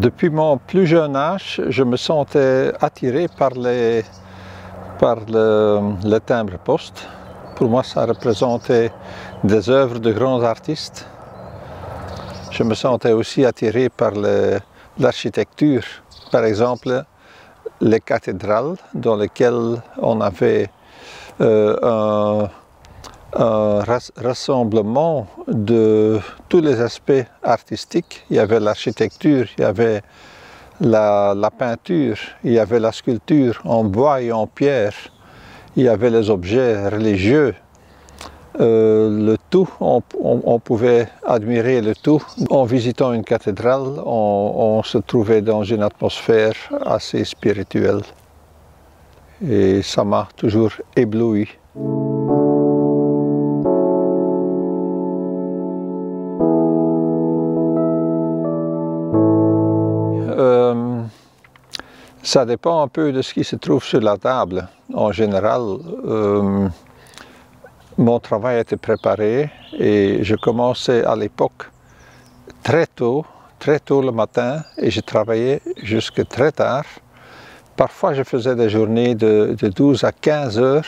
Depuis mon plus jeune âge, je me sentais attiré par le timbre-poste. Pour moi, ça représentait des œuvres de grands artistes. Je me sentais aussi attiré par l'architecture. Par exemple, les cathédrales dans lesquelles on avait un rassemblement de tous les aspects artistiques. Il y avait l'architecture, il y avait la peinture, il y avait la sculpture en bois et en pierre, il y avait les objets religieux. Le tout, on pouvait admirer le tout. En visitant une cathédrale, on se trouvait dans une atmosphère assez spirituelle. Et ça m'a toujours ébloui. Ça dépend un peu de ce qui se trouve sur la table. En général, mon travail était préparé et je commençais à l'époque très tôt le matin et je travaillais jusque très tard. Parfois, je faisais des journées de 12 à 15 heures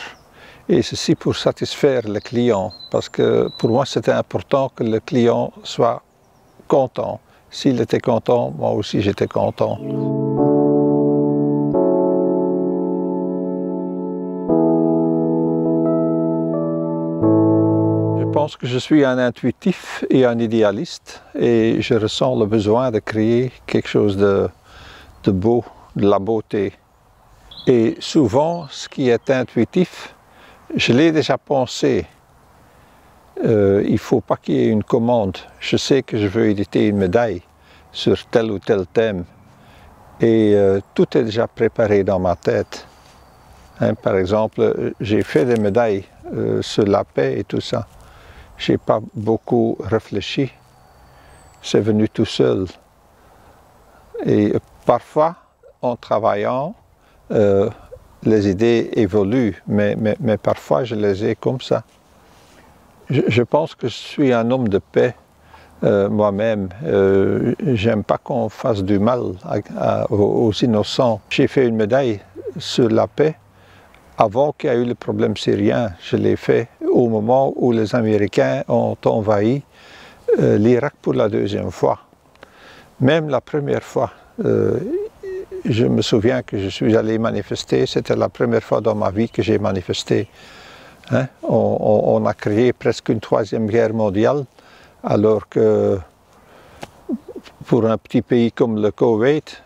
et ceci pour satisfaire le client parce que pour moi, c'était important que le client soit content. S'il était content, moi aussi j'étais content. Je pense que je suis un intuitif et un idéaliste et je ressens le besoin de créer quelque chose de beau, de la beauté. Et souvent, ce qui est intuitif, je l'ai déjà pensé. Il ne faut pas qu'il y ait une commande. Je sais que je veux éditer une médaille sur tel ou tel thème et tout est déjà préparé dans ma tête. Hein, par exemple, j'ai fait des médailles sur la paix et tout ça. Je n'ai pas beaucoup réfléchi, c'est venu tout seul. Et parfois, en travaillant, les idées évoluent, mais parfois je les ai comme ça. Je pense que je suis un homme de paix moi-même. J'aime pas qu'on fasse du mal aux innocents. J'ai fait une médaille sur la paix avant qu'il y ait eu le problème syrien. Je l'ai fait au moment où les Américains ont envahi l'Irak pour la deuxième fois. Même la première fois, je me souviens que je suis allé manifester, c'était la première fois dans ma vie que j'ai manifesté. Hein? On a créé presque une troisième guerre mondiale, alors que pour un petit pays comme le Koweït,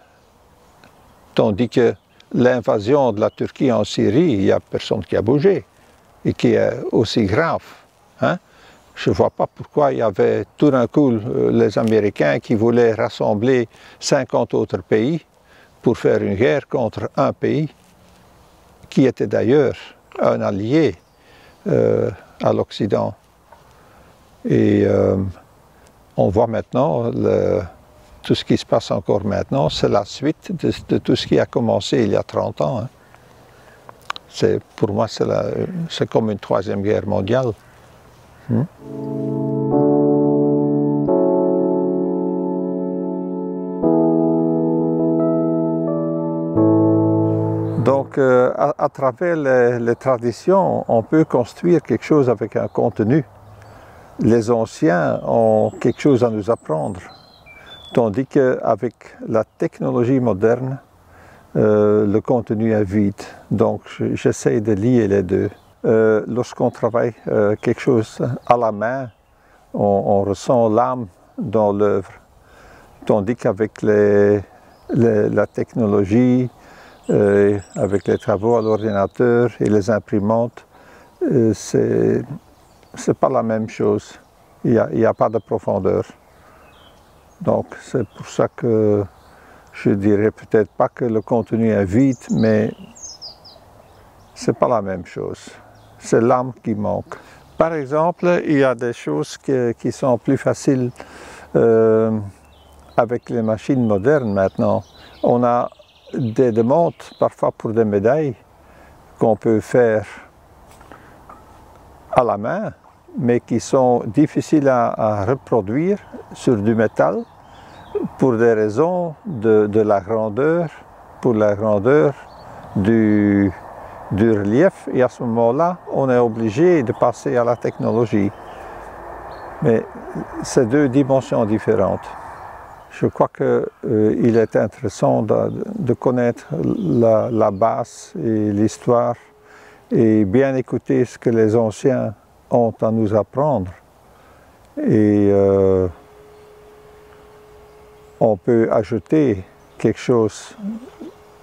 tandis que l'invasion de la Turquie en Syrie, il n'y a personne qui a bougé, et qui est aussi grave. Hein? Je ne vois pas pourquoi il y avait tout d'un coup les Américains qui voulaient rassembler 50 autres pays pour faire une guerre contre un pays, qui était d'ailleurs un allié à l'Occident. Et on voit maintenant tout ce qui se passe encore maintenant, c'est la suite de tout ce qui a commencé il y a 30 ans. Hein. Pour moi, c'est comme une troisième guerre mondiale. Donc, à travers les traditions, on peut construire quelque chose avec un contenu. Les anciens ont quelque chose à nous apprendre, tandis qu'avec la technologie moderne, le contenu est vide. Donc, j'essaie de lier les deux. Lorsqu'on travaille quelque chose à la main, on ressent l'âme dans l'œuvre, tandis qu'avec la technologie, avec les travaux à l'ordinateur et les imprimantes, c'est pas la même chose. Il n'y a pas de profondeur. Donc c'est pour ça que je dirais peut-être pas que le contenu est vide, mais c'est pas la même chose. C'est l'âme qui manque. Par exemple, il y a des choses qui sont plus faciles avec les machines modernes maintenant. On a des demandes parfois pour des médailles qu'on peut faire à la main, mais qui sont difficiles à reproduire sur du métal pour des raisons de la grandeur, pour la grandeur du relief, et à ce moment-là, on est obligé de passer à la technologie. Mais c'est deux dimensions différentes. Je crois qu'il est intéressant de connaître la base et l'histoire et bien écouter ce que les anciens ont à nous apprendre. Et on peut ajouter quelque chose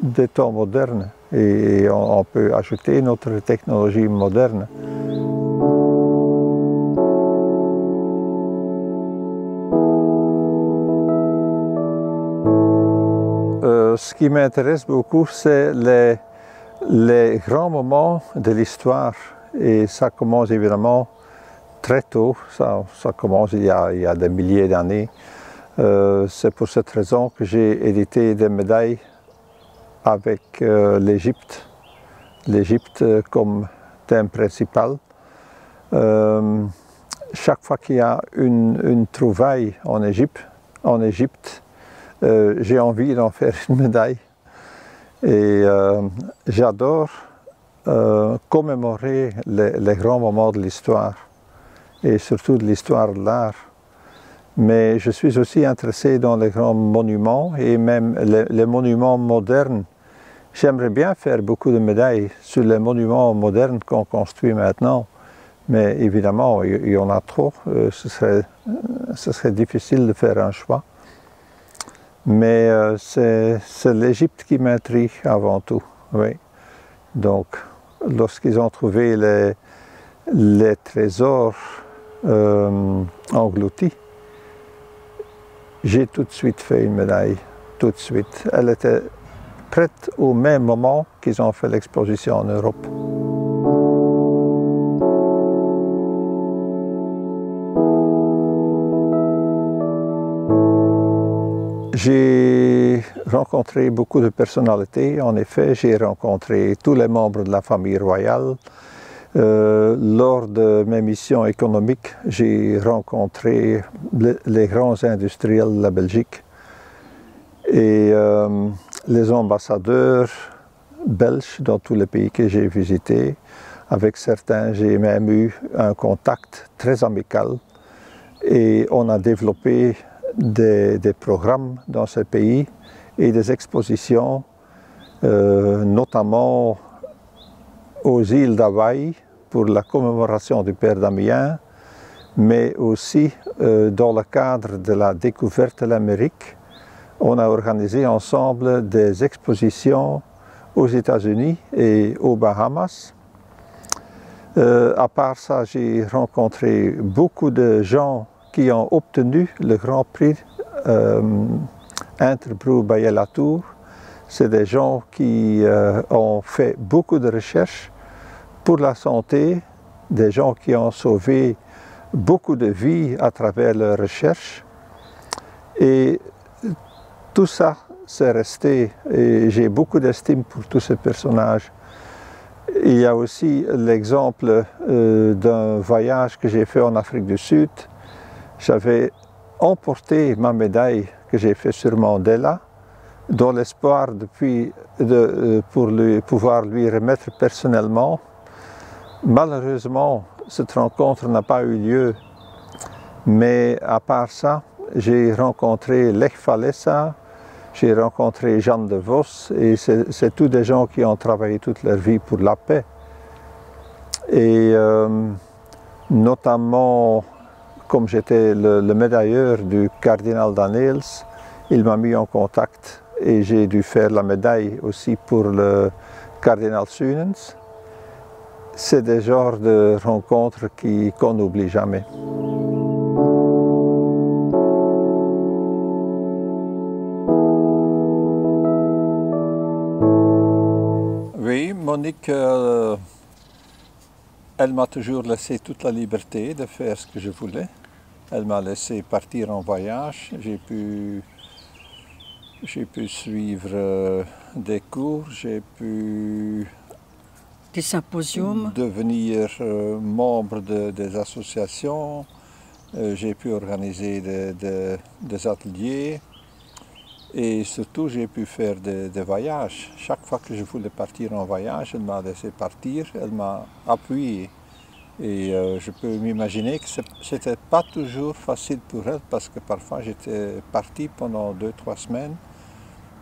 des temps modernes et on peut ajouter notre technologie moderne. Ce qui m'intéresse beaucoup, c'est les grands moments de l'histoire. Et ça commence évidemment très tôt, ça commence il y a des milliers d'années. C'est pour cette raison que j'ai édité des médailles avec l'Égypte comme thème principal. Chaque fois qu'il y a une trouvaille en Égypte, j'ai envie d'en faire une médaille. Et j'adore commémorer les grands moments de l'histoire, et surtout de l'histoire de l'art. Mais je suis aussi intéressé dans les grands monuments et même les monuments modernes. J'aimerais bien faire beaucoup de médailles sur les monuments modernes qu'on construit maintenant. Mais évidemment, il y en a trop. Ce serait difficile de faire un choix. Mais c'est l'Égypte qui m'intrigue avant tout. Oui. Donc, lorsqu'ils ont trouvé les trésors engloutis, j'ai tout de suite fait une médaille, tout de suite. Elle était prête au même moment qu'ils ont fait l'exposition en Europe. J'ai rencontré beaucoup de personnalités, en effet, j'ai rencontré tous les membres de la famille royale. Lors de mes missions économiques, j'ai rencontré les grands industriels de la Belgique et les ambassadeurs belges dans tous les pays que j'ai visités. Avec certains, j'ai même eu un contact très amical et on a développé des programmes dans ces pays et des expositions, notamment aux îles d'Hawaï pour la commémoration du Père Damien, mais aussi dans le cadre de la découverte de l'Amérique, on a organisé ensemble des expositions aux États-Unis et aux Bahamas. À part ça, j'ai rencontré beaucoup de gens qui ont obtenu le Grand Prix Interbrew-Bailly-Latour. C'est des gens qui ont fait beaucoup de recherches pour la santé, des gens qui ont sauvé beaucoup de vies à travers leurs recherches. Et tout ça, c'est resté, et j'ai beaucoup d'estime pour tous ces personnages. Il y a aussi l'exemple d'un voyage que j'ai fait en Afrique du Sud. J'avais emporté ma médaille que j'ai faite sur Mandela, dans l'espoir pour pouvoir lui remettre personnellement. Malheureusement, cette rencontre n'a pas eu lieu, mais à part ça, j'ai rencontré Lech Walesa, j'ai rencontré Jeanne de Vos, et c'est tous des gens qui ont travaillé toute leur vie pour la paix. Et notamment, comme j'étais le médailleur du cardinal Daniels, il m'a mis en contact et j'ai dû faire la médaille aussi pour le cardinal Sunens. C'est des genres de rencontres qu'on n'oublie jamais. Oui, Monique, elle m'a toujours laissé toute la liberté de faire ce que je voulais. Elle m'a laissé partir en voyage. J'ai pu suivre des cours, j'ai pu des symposiums, devenir membre des associations, j'ai pu organiser des ateliers. Et surtout, j'ai pu faire des voyages. Chaque fois que je voulais partir en voyage, elle m'a laissé partir, elle m'a appuyé. Et je peux m'imaginer que c'était pas toujours facile pour elle parce que parfois j'étais parti pendant 2-3 semaines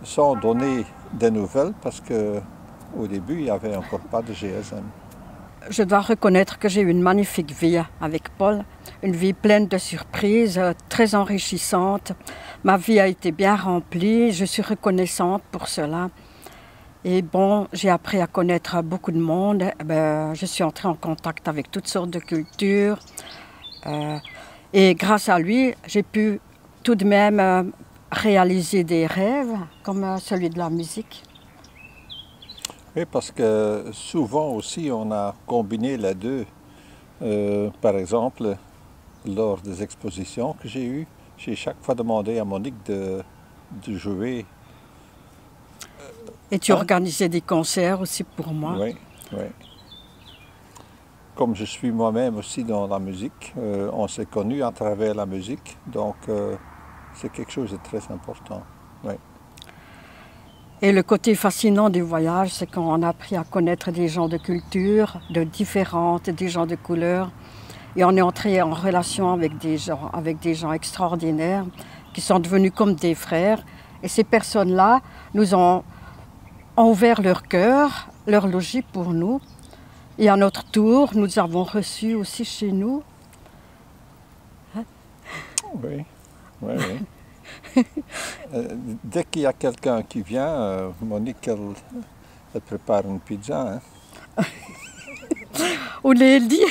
sans donner des nouvelles parce qu'au début il n'y avait encore pas de GSM. Je dois reconnaître que j'ai eu une magnifique vie avec Paul, une vie pleine de surprises, très enrichissante. Ma vie a été bien remplie, je suis reconnaissante pour cela. Et bon, j'ai appris à connaître beaucoup de monde. Je suis entrée en contact avec toutes sortes de cultures. Et grâce à lui, j'ai pu tout de même réaliser des rêves, comme celui de la musique. Oui, parce que souvent aussi on a combiné les deux. Par exemple, lors des expositions que j'ai eues, j'ai chaque fois demandé à Monique de jouer. Et tu organisais des concerts aussi pour moi. Oui, oui. Comme je suis moi-même aussi dans la musique, on s'est connus à travers la musique, donc c'est quelque chose de très important. Oui. Et le côté fascinant du voyage, c'est qu'on a appris à connaître des gens de cultures, de différentes, des gens de couleurs. Et on est entré en relation avec des gens extraordinaires qui sont devenus comme des frères. Et ces personnes-là nous ont ouvert leur cœur, leur logis pour nous. Et à notre tour, nous avons reçu aussi chez nous. Oui, oui, oui. Dès qu'il y a quelqu'un qui vient, Monique, elle prépare une pizza. Hein. Ou Lélie.